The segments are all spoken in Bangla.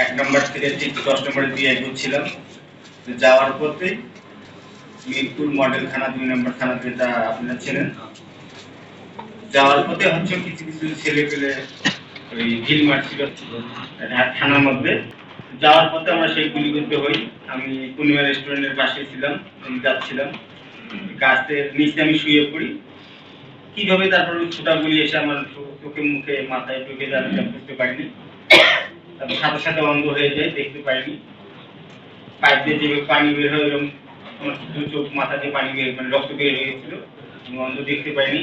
1 নম্বর থেকে ঠিক 10 নম্বরে দিয়ে এগোচ্ছিলাম। যাওয়ার পথে মিরপুর মডেল থানা 2 নম্বর থানা, যেটা আপনারা চেনেন, যাওয়ার পথে হচ্ছে কিছু কিছু ছেলে পেলে ওই ঢিল মারছিল থানার মধ্যে। যাওয়ার পথে আমরা সেই গুলিবিদ্ধ হই। আমি পূর্ণিমা রেস্টুরেন্টের পাশে ছিলাম, যাচ্ছিলাম, গাছের নিচে আমি শুয়ে পড়ি। কিভাবে তারপর ছোটা গুলি এসে আমার চোখে মুখে মাথায় ঢুকে যাবে বুঝতে পারিনি। তারপর সাথে সাথে অন্ধ হয়ে যায়, দেখতে পাইনি। পাইপ দিয়ে যেভাবে পানি বের হয় এরকম আমার দু চোখ মাথা দিয়ে পানি বের, মানে রক্ত বের হয়ে গেছিল। আমি অন্ধ, দেখতে পাইনি।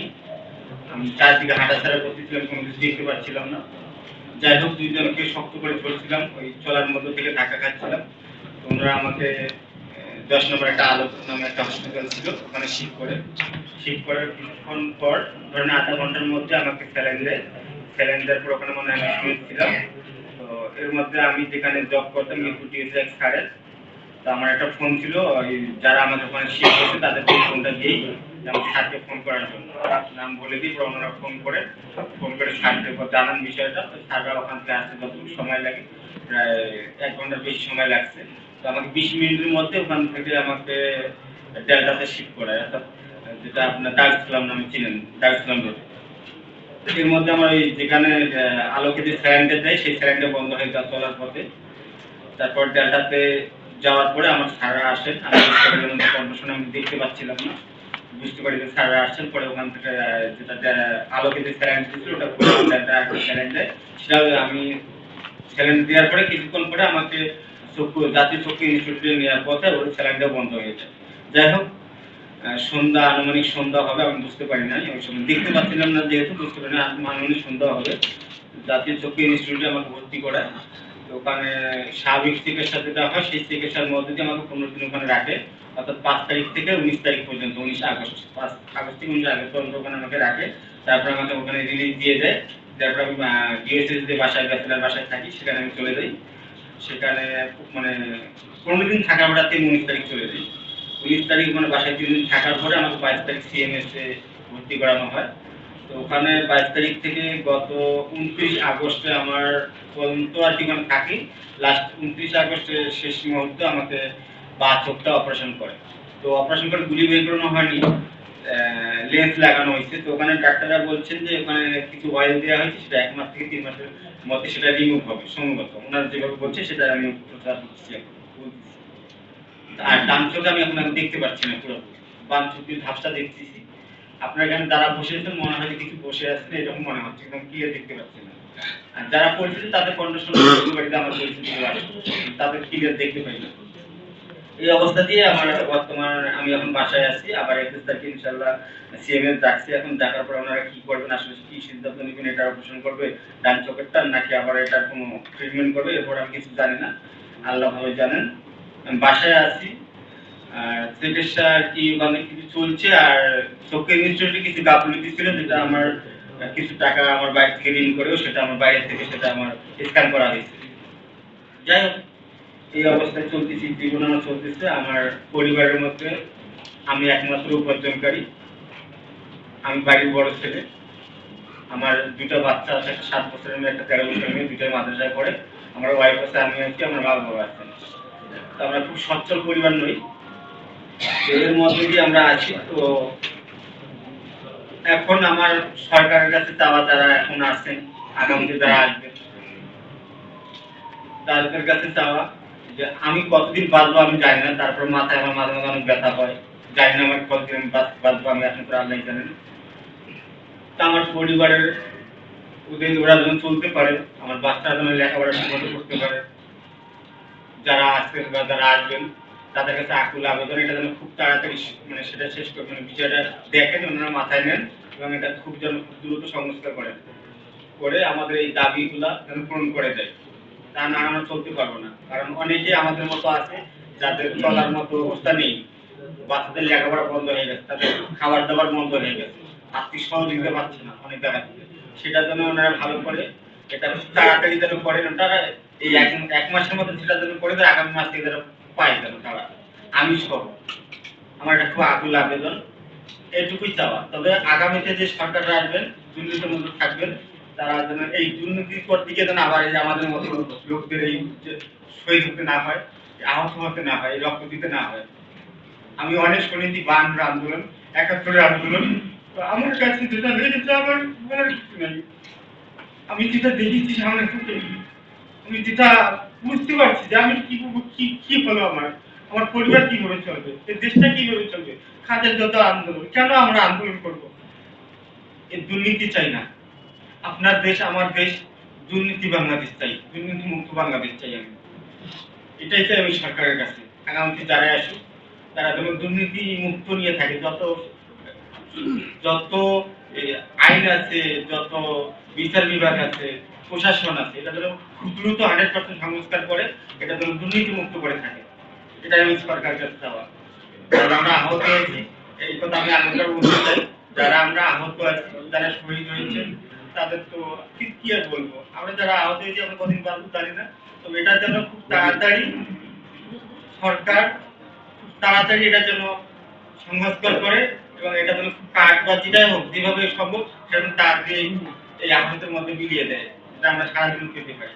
আমি চারদিকে হাঁটাছাড়া করতেছিলাম, কোনো কিছু দেখতে পাচ্ছিলাম না। যাই হোক, দুইজনকে শক্ত করে ধরছিলাম, ওই চলার মধ্যে থেকে ধাক্কা খাচ্ছিলাম। তোমরা আমাকে 10 নম্বর একটা আলো নামে একটা হসপিটাল ছিল, ওখানে শিফট করার কিছুক্ষণ পর, ধরেন আধা ঘন্টার মধ্যে আমাকে স্যালাইন দেয়। স্যালাইন দেওয়ার পর ওখানে মনে হয় আমি শুয়েছিলাম। তো এর মধ্যে আমি যেখানে জব করতাম, মিরপুর টিএসএক্স ছাড়ে, তো আমার একটা ফোন ছিল, ওই যারা আমাদের ওখানে শিফট করছে তাদেরকে ফোনটা দিই আমি স্যারকে ফোন করার জন্য। নাম বলে দিই, পরে ওনারা ফোন করে স্যারকে জানান বিষয়টা। তো স্যাররা ওখান থেকে আসতে যতটুকু সময় লাগে, প্রায় 1 ঘন্টার বেশি সময় লাগছে। তো আমাকে 20 মিনিটের মধ্যে ওখান থেকে আমাকে ডেল্টাতে শিফট করায়, অর্থাৎ যেটা আপনার দারুসালাম নামে চিনেন, দারুসালাম রোড। এর মধ্যে আমার ওই যেখানে আলোকে যে স্যালাইনটা দেয়, সেই স্যালাইনটা বন্ধ হয়ে যাওয়া চলার পথে। তারপর ডেল্টাতে যাওয়ার পরে আমার স্যাররা আসেন। আমি কন্ডিশন আমি দেখতে পাচ্ছিলাম না, বুঝতে পারি যে স্যাররা আসছেন। পরে ওখান থেকে যেটা আলোকে যে স্যালাইন দিয়েছিল ওটা ডেল্টা একটা স্যালাইন দেয়, সেটা আমি স্যালাইন দেওয়ার পরে কিছুক্ষণ পরে আমাকে চক্ষু জাতীয় চক্ষু ইনস্টিটিউটে নেওয়ার পথে ওই স্যালাইনটা বন্ধ হয়ে যায়। যাই হোক, সন্ধ্যা, আনুমানিক সন্ধ্যা হবে, আমি বুঝতে পারি না, ওই সময় দেখতে পাচ্ছিলাম না যেহেতু বুঝতে পারি না, আনুমানিক সন্ধ্যা হবে। জাতীয় চক্ষু ইনস্টিটিউটে আমাকে ভর্তি করায়। তো ওখানে স্বাভাবিক চিকিৎসা যেটা হয়, সেই চিকিৎসার মধ্যে দিয়ে আমাকে 15 দিন ওখানে রাখে, অর্থাৎ 5 তারিখ থেকে 19 তারিখ পর্যন্ত, 19 আগস্ট, 5 আগস্ট থেকে 19 আগস্ট পর্যন্ত ওখানে আমাকে রাখে। তারপর আমাকে ওখানে রিলিজ দিয়ে দেয়। তারপর আমি ডিএসএস যে বাসায় ব্যাচেলার বাসায় থাকি, সেখানে আমি চলে যাই। সেখানে মানে 15 দিন থাকার পর 19 তারিখ চলে যাই। 19 তারিখ মানে বাসায় 3 দিন থাকার পরে আমাকে 22 তারিখ সিএমএস এ ভর্তি করানো হয়। তো ওখানে 22 তারিখ থেকে গত 29 আগস্টে আমার পর্যন্ত আর কি মানে থাকি। লাস্ট 29 আগস্টের শেষ মুহূর্তে আমাকে বাঁ চোখটা অপারেশন করে। তো অপারেশন করে গুলি বের করানো হয়নি, লেন্স লাগানো হয়েছে। তো ওখানে ডাক্তাররা বলছেন যে ওখানে কিছু অয়েল দেওয়া হয়েছে, সেটা 1 মাস থেকে 3 মাসের মধ্যে সেটা রিমুভ হবে সম্ভবত। ওনারা যেভাবে বলছে সেটা আমি প্রচার করছি এখন। আর ডান চোখে আমি এখন দেখতে পাচ্ছি না পুরোপুরি, বাম চোখ দিয়ে ঝাপসা দেখতেছি। আপনার এখানে যারা বসেছেন মনে হয় কিছু বসে আছেন, এরকম মনে হচ্ছে, একদম ক্লিয়ার দেখতে পাচ্ছি না। আর যারা পরিচিত তাদের কন্ডিশন বাড়িতে আমার পরিচিত তাদের ক্লিয়ার দেখতে পাই না। এই অবস্থা দিয়ে আমার বর্তমান, আমি এখন বাসায় আছি। আবার 21 তারিখে ইনশাআল্লাহ সিএমএস ডাকছি। এখন ডাকার পর ওনারা কি করবেন, আসলে কি সিদ্ধান্ত নেবেন, এটা অপারেশন করবে ডান চোখেরটা, নাকি আবার এটার কোনো ট্রিটমেন্ট করবে, এরপর আমি কিছু জানি না, আল্লাহ ভালো জানেন। আমি বাসায় আছি। আর চিকিৎসা কি মানে কিছু চলছে। আর চোখের ইনস্টিটিউটে কিছু গাফিলতি ছিল, যেটা আমার কিছু টাকা আমার বাইরে থেকে ঋণ করেও সেটা আমার বাইরে থেকে সেটা আমার স্ক্যান করা হয়েছে। যাই হোক, এই অবস্থায় চলতেছি, জীবন আমার চলতেছে। আমার পরিবারের মধ্যে আমি একমাত্র উপার্জনকারী, আমি বাড়ির বড় ছেলে। আমার 2টা বাচ্চা আছে, একটা 7 বছরের মেয়ে, একটা 13 বছরের মেয়ে, 2টাই মাদ্রাসায় পড়ে। আমার ওয়াইফ আছে, আমি আছি, আমার মা বাবা আছেন। তো আমরা খুব সচ্ছল পরিবার নই, এর মধ্যে দিয়ে আমরা আছি। তো এখন আমার সরকারের কাছে চাওয়া, যারা এখন আছেন, আগামীতে যারা আসবে, তাদের কাছে চাওয়া যে আমি কতদিন বাঁচবো আমি জানি না, তারপর মাথায় আমার মাঝে মাঝে অনেক ব্যথা হয়, জানি না আমার কতদিন আমি বাঁচবো, আমি এখন করে আল্লাহ জানেন। তা আমার পরিবারের ওদের ওরা যেন চলতে পারে, আমার বাচ্চারা যেন লেখাপড়া ঠিকমতো করতে পারে, যারা আছেন বা যারা আসবেন তাদের কাছে আকুল আবেদন, এটা যেন খুব তাড়াতাড়ি মানে সেটা শেষ করে, মানে বিষয়টা দেখেন, ওনারা মাথায় নেন এবং এটা খুব যেন খুব দ্রুত সংস্কার করেন, করে আমাদের এই দাবিগুলা যেন পূরণ করে দেয়। তা না আমরা চলতে পারবো না। কারণ অনেকে আমাদের মতো আছে যাদের চলার মতো অবস্থা নেই, বাচ্চাদের লেখাপড়া বন্ধ হয়ে গেছে, তাদের খাবার দাবার বন্ধ হয়ে গেছে, আর্থিক সহযোগিতা পাচ্ছে না অনেক জায়গা থেকে। সেটা যেন ওনারা ভালো করে, এটা খুব তাড়াতাড়ি যেন করেন ওনারা, এই 1 মাসের মধ্যে সেটা যেন করে দেয়, আগামী মাস থেকে যেন পায় যেন তারা, আমি সহ। আমার এটা খুব আকুল আবেদন, এটুকুই চাওয়া। তবে আগামীতে যে সরকাররা আসবেন, দুর্নীতির মধ্যে থাকবেন, তারা যেন এই দুর্নীতির পর দিকে যেন আবার এই যে আমাদের মতো লোকদের এই যে শহীদ হতে না হয়, আহত হতে না হয়, রক্ত দিতে না হয়। আমি অনেক শুনেছি বায়ান্নর আন্দোলন, ৭১-এর আন্দোলন, তো আমার কাছে যেটা লেগেছে আমার বলার কিছু নেই। আমি যেটা দেখেছি সামনে থেকে, আমি যেটা বুঝতে পারছি যে আমি কি করবো, কি হলো আমার পরিবার কিভাবে চলবে, এই দেশটা কিভাবে চলবে। কাজের যত আন্দোলন, কেন আমরা আন্দোলন করব? এই দুর্নীতি চাই না। আপনার দেশ আমার দেশ, দুর্নীতি বাংলাদেশ চাই, দুর্নীতি মুক্ত বাংলাদেশ চাই আমি। এটাই চাই আমি সরকারের কাছে। আগামীতে যারা আসুক তারা যেন দুর্নীতি মুক্ত নিয়ে থাকে। যত যত আইন আছে, যত বিচার বিভাগ আছে, প্রশাসন আছে, এটা যেন খুব দ্রুত 100% সংস্কার করে, এটা যেন দুর্নীতি মুক্ত করে থাকে। এটাই আমি সরকারের কাছে চাওয়া। যারা আমরা আহত হয়েছি, এই কথা আমি আরেকবার বলতে চাই, যারা আমরা আহত আছি, যারা শহীদ হয়েছেন, তাদের তো কি আর বলবো, আমরা যারা আহত হয়েছি আমরা কদিন বাঁচবো জানি না। তবে এটা যেন খুব তাড়াতাড়ি সরকার খুব তাড়াতাড়ি এটা যেন সংস্কার করে, এবং এটা যেন খুব কাজ বা যেটাই হোক যেভাবে সম্ভব সেটা তাড়াতাড়ি এই আহতের মধ্যে মিলিয়ে দেয়, এটা আমরা সারা জীবন পেতে পারি।